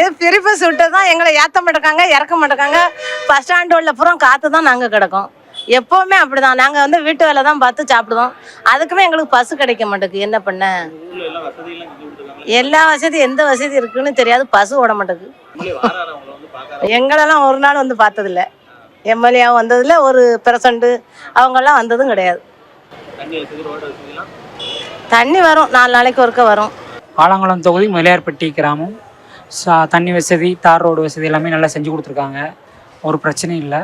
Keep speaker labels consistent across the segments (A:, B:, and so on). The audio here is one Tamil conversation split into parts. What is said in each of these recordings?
A: இது ஃப்ரீ பஸ் விட்டு தான் எங்களை ஏற்ற மாட்டேக்காங்க, இறக்க மாட்டேக்காங்க. பஸ் ஸ்டாண்டு உள்ள புறம் காற்று தான் நாங்கள் கிடக்கோம். எப்போவுமே அப்படி தான். நாங்கள் வந்து வீட்டு வேலை தான் பார்த்து சாப்பிடுவோம். அதுக்குமே எங்களுக்கு பஸ் கிடைக்க மாட்டேங்குது. என்ன பண்ண? எல்லா வசதி எந்த வசதி இருக்குன்னு தெரியாது. பஸ் ஓட மாட்டேங்குது. எங்களெல்லாம் ஒரு நாள் வந்து பார்த்ததில்ல. எம்எல்ஏவும் வந்ததில்ல, ஒரு பிரசண்டு அவங்கெல்லாம் வந்ததும் கிடையாது. தண்ணி வரும், 4 நாளைக்கு ஒருக்க வரும்.
B: ஆலங்குளம் தொகுதி மலையார்பட்டி கிராமம். தண்ணி வசதி, தார் ரோடு வசதி எல்லாமே நல்லா செஞ்சு கொடுத்துருக்காங்க. ஒரு பிரச்சனையும் இல்லை.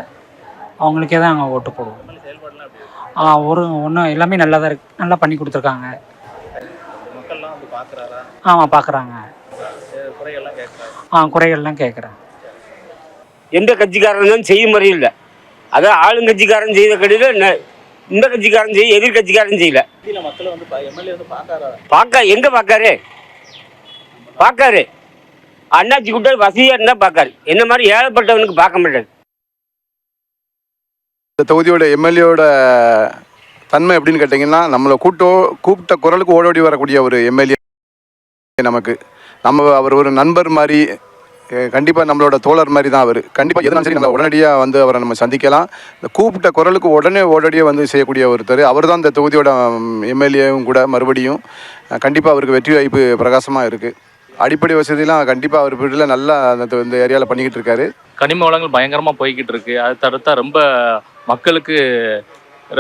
B: அவங்களுக்கே தான் நாங்கள் ஓட்டு போடுவோம். ஒன்றும் எல்லாமே நல்லா தான் இருக்கு, நல்லா பண்ணி கொடுத்துருக்காங்க. ஆமாம், பார்க்குறாங்க. குறைகள்லாம் கேட்குறேன்.
C: எந்த கட்சிக்காரனும் செய்ய முறை இல்லை. அதான் ஆளுங்கட்சிக்காரன் செய்த கடையில் இந்த கட்சிக்காரன் செய்ய, எதிர்கட்சிக்காரன் செய்யல. எங்க பார்க்காரு? பார்க்காரு அண்ணாச்சி கூட்ட வசதியா இருந்தா பார்க்காரு. என்ன மாதிரி ஏழைப்பட்டவனுக்கு பார்க்க மாட்டாரு.
D: இந்த தொகுதியோட எம்எல்ஏவோட தன்மை எப்படின்னு கேட்டிங்கன்னா, நம்மளை கூப்பிட்ட குரலுக்கு ஓடோடி வரக்கூடிய ஒரு எம்எல்ஏ. நமக்கு அவர் ஒரு நண்பர் மாதிரி, கண்டிப்பாக நம்மளோட தோழர் மாதிரி தான் அவர். கண்டிப்பாக எதனாலும் சரி நம்ம உடனடியாக வந்து அவரை நம்ம சந்திக்கலாம். இந்த கூப்பிட்ட குரலுக்கு ஓடோடியாக வந்து செய்யக்கூடிய ஒருத்தர் அவர் தான் இந்த தொகுதியோட எம்எல்ஏவும் கூட. மறுபடியும் கண்டிப்பாக அவருக்கு வெற்றி வாய்ப்பு பிரகாசமாக இருக்குது. அடிப்படை வசதியெலாம் கண்டிப்பாக அவர் வீட்டில் நல்லா இந்த ஏரியாவில் பண்ணிக்கிட்டு இருக்காரு.
E: கனிம வளங்கள் பயங்கரமாக போய்கிட்டு இருக்கு. அது தடுத்தா ரொம்ப மக்களுக்கு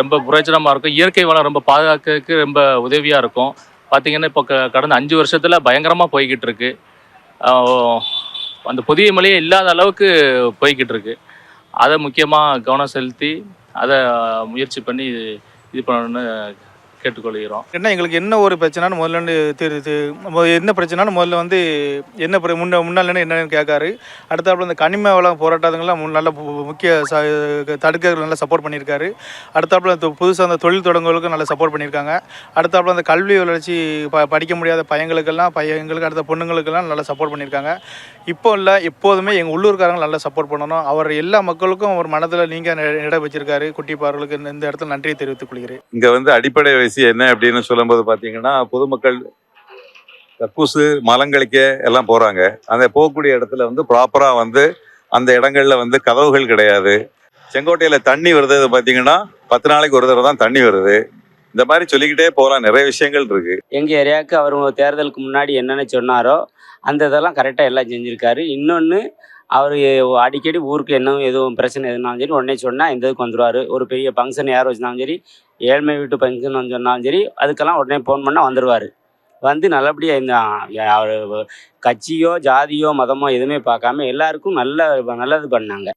E: ரொம்ப பிரயோஜனமாக இருக்கும். இயற்கை வளம் ரொம்ப பாதுகாக்கிறதுக்கு ரொம்ப உதவியாக இருக்கும். பார்த்திங்கன்னா இப்போ கடந்த 5 வருஷத்தில் பயங்கரமாக போய்கிட்டு இருக்கு. அந்த புதிய மலையே இல்லாத அளவுக்கு போய்கிட்டு இருக்கு. அதை முக்கியமாக கவனம் செலுத்தி அதை முயற்சி பண்ணி இது பண்ணணும்னு கேட்டுக்கொள்கிறோம்.
F: என்ன எங்களுக்கு என்ன ஒரு பிரச்சனைன்னு முதல்ல என்ன பிரச்சனைன்னு முதல்ல வந்து என்ன முன்னாள் என்னென்னு கேட்காரு. அடுத்தாப்புல இந்த கனிம வளம் போராட்டங்கள்லாம் நல்ல முக்கிய தடுக்க நல்லா சப்போர்ட் பண்ணியிருக்காரு. அடுத்தாப்புல புதுசாக அந்த தொழில் தொடங்குவதற்கு நல்லா சப்போர்ட் பண்ணியிருக்காங்க. அடுத்தாப்புல அந்த கல்வி வளர்ச்சி படிக்க முடியாத பையங்களுக்கு அடுத்த பொண்ணுங்களுக்கெல்லாம் நல்லா சப்போர்ட் பண்ணியிருக்காங்க. இப்போ இல்லை, எப்போதுமே எங்கள் உள்ளூர்காரங்க நல்லா சப்போர்ட் பண்ணணும். அவர் எல்லா மக்களுக்கும் ஒரு மனதில் நீங்கள் இடம் வச்சிருக்காரு. குட்டிப்பார்களுக்கு இந்த இடத்துல நன்றியை தெரிவித்துக் கொள்கிறேன்.
G: இங்கே வந்து அடிப்படை என்ன அப்படின்னு சொல்லும்போது பார்த்தீங்கன்னா, பொதுமக்கள் கக்கூசு மலங்களுக்கு எல்லாம் போகிறாங்க. அந்த போகக்கூடிய இடத்துல வந்து ப்ராப்பராக வந்து அந்த இடங்களில் வந்து கதவுகள் கிடையாது. செங்கோட்டையில் தண்ணி வருது பார்த்தீங்கன்னா 10 நாளைக்கு ஒரு தடவை தான் தண்ணி வருது. இந்த மாதிரி சொல்லிக்கிட்டே போகலாம், நிறைய விஷயங்கள் இருக்குது.
H: எங்கள் ஏரியாவுக்கு அவர் தேர்தலுக்கு முன்னாடி என்னென்ன சொன்னாரோ அந்த இதெல்லாம் கரெக்டாக எல்லாம் செஞ்சுருக்காரு. இன்னொன்று, அவர் அடிக்கடி ஊருக்கு எதுவும் பிரச்சனை எதுனாலும் சரி உடனே சொன்னால் இந்த இதுக்கு வந்துடுவார். ஒரு பெரிய ஃபங்க்ஷன் யார் வச்சுனாலும் சரி, ஏழ்மை வீட்டு ஃபங்க்ஷன் சொன்னாலும் சரி, அதுக்கெல்லாம் உடனே ஃபோன் பண்ணால் வந்துடுவார். வந்து நல்லபடியாக இந்த அவர் கட்சியோ ஜாதியோ மதமோ எதுவுமே பார்க்காம எல்லாருக்கும் நல்லது பண்ணாங்க.